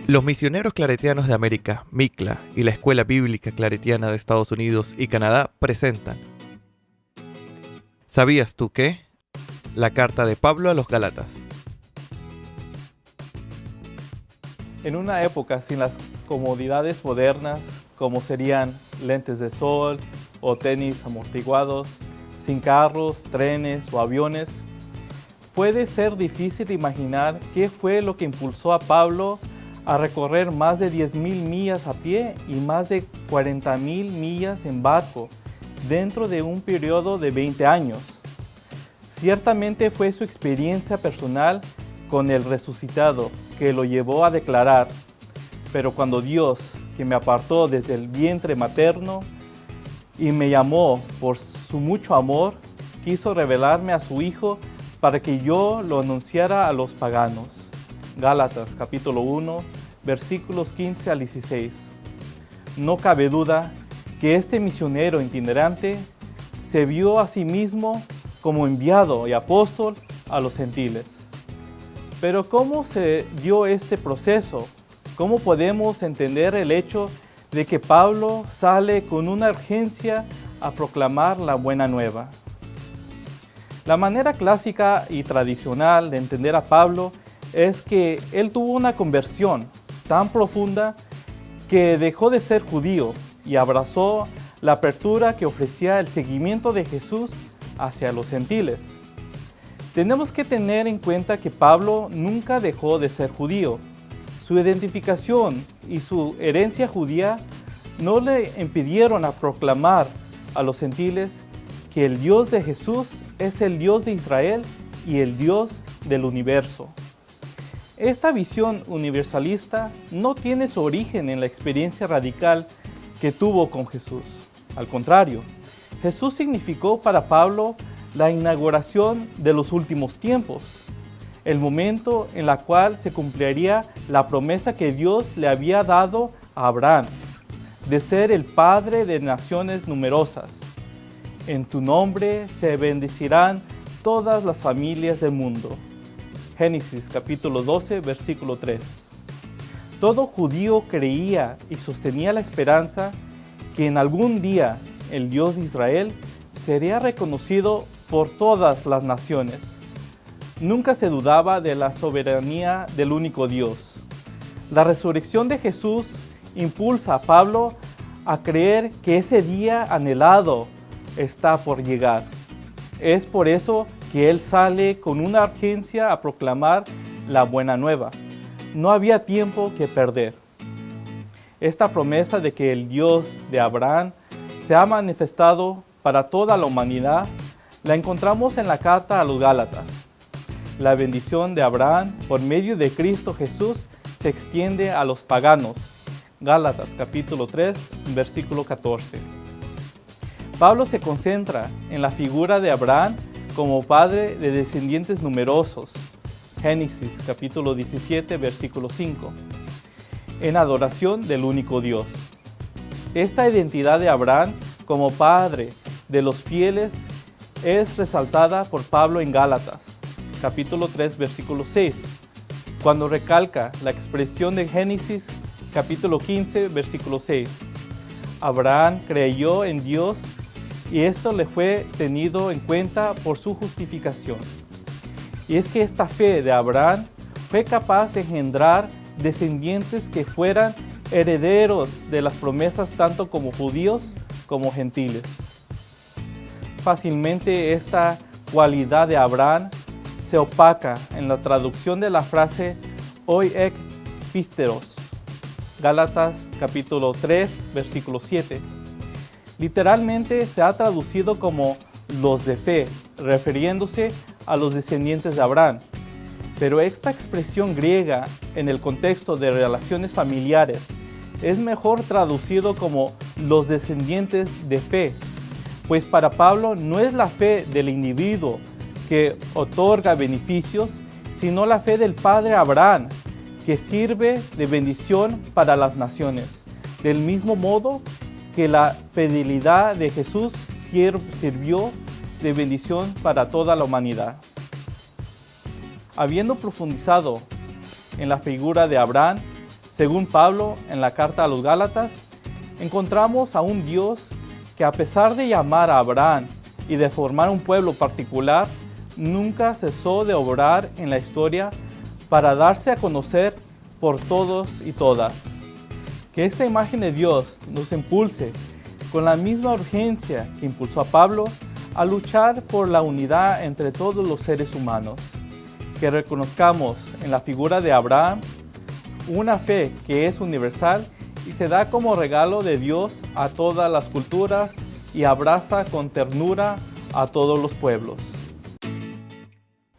Los misioneros claretianos de América, MICLA, y la Escuela Bíblica Claretiana de Estados Unidos y Canadá presentan ¿Sabías tú qué? La carta de Pablo a los Gálatas. En una época sin las comodidades modernas, como serían lentes de sol o tenis amortiguados, sin carros, trenes o aviones, puede ser difícil imaginar qué fue lo que impulsó a Pablo a recorrer más de 10,000 millas a pie y más de 40,000 millas en barco dentro de un periodo de 20 años. Ciertamente fue su experiencia personal con el resucitado que lo llevó a declarar: pero cuando Dios, que me apartó desde el vientre materno y me llamó por su mucho amor, quiso revelarme a su Hijo para que yo lo anunciara a los paganos. Gálatas capítulo 1, versículos 15 al 16. No cabe duda que este misionero itinerante se vio a sí mismo como enviado y apóstol a los gentiles. Pero ¿cómo se dio este proceso? ¿Cómo podemos entender el hecho de que Pablo sale con una urgencia a proclamar la buena nueva? La manera clásica y tradicional de entender a Pablo es que él tuvo una conversión tan profunda que dejó de ser judío y abrazó la apertura que ofrecía el seguimiento de Jesús hacia los gentiles. Tenemos que tener en cuenta que Pablo nunca dejó de ser judío. Su identificación y su herencia judía no le impidieron a proclamar a los gentiles que el Dios de Jesús es el Dios de Israel y el Dios del universo. Esta visión universalista no tiene su origen en la experiencia radical que tuvo con Jesús. Al contrario, Jesús significó para Pablo la inauguración de los últimos tiempos, el momento en el cual se cumpliría la promesa que Dios le había dado a Abraham, de ser el padre de naciones numerosas. En tu nombre se bendecirán todas las familias del mundo. Génesis capítulo 12, versículo 3. Todo judío creía y sostenía la esperanza que en algún día el Dios de Israel sería reconocido por todas las naciones. Nunca se dudaba de la soberanía del único Dios. La resurrección de Jesús impulsa a Pablo a creer que ese día anhelado está por llegar. Es por eso que él sale con una urgencia a proclamar la buena nueva. No había tiempo que perder. Esta promesa de que el Dios de Abraham se ha manifestado para toda la humanidad la encontramos en la carta a los Gálatas. La bendición de Abraham por medio de Cristo Jesús se extiende a los paganos. Gálatas capítulo 3, versículo 14. Pablo se concentra en la figura de Abraham como padre de descendientes numerosos. Génesis capítulo 17, versículo 5. En adoración del único Dios. Esta identidad de Abraham como padre de los fieles es resaltada por Pablo en Gálatas, capítulo 3, versículo 6, cuando recalca la expresión de Génesis, capítulo 15, versículo 6. Abraham creyó en Dios y esto le fue tenido en cuenta por su justificación. Y es que esta fe de Abraham fue capaz de engendrar descendientes que fueran herederos de las promesas tanto como judíos como gentiles. Fácilmente esta cualidad de Abraham se opaca en la traducción de la frase «hoi ek pisteros», Gálatas capítulo 3, versículo 7. Literalmente se ha traducido como «los de fe», refiriéndose a los descendientes de Abraham. Pero esta expresión griega en el contexto de relaciones familiares es mejor traducido como «los descendientes de fe», pues para Pablo no es la fe del individuo que otorga beneficios, sino la fe del padre Abraham, que sirve de bendición para las naciones, del mismo modo que la fidelidad de Jesús sirvió de bendición para toda la humanidad. Habiendo profundizado en la figura de Abraham, Según Pablo, en la carta a los Gálatas, encontramos a un Dios que, a pesar de llamar a Abraham y de formar un pueblo particular, nunca cesó de obrar en la historia para darse a conocer por todos y todas. Que esta imagen de Dios nos impulse con la misma urgencia que impulsó a Pablo a luchar por la unidad entre todos los seres humanos. Que reconozcamos en la figura de Abraham una fe que es universal y se da como regalo de Dios a todas las culturas y abraza con ternura a todos los pueblos.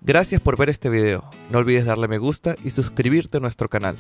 Gracias por ver este video. No olvides darle me gusta y suscribirte a nuestro canal.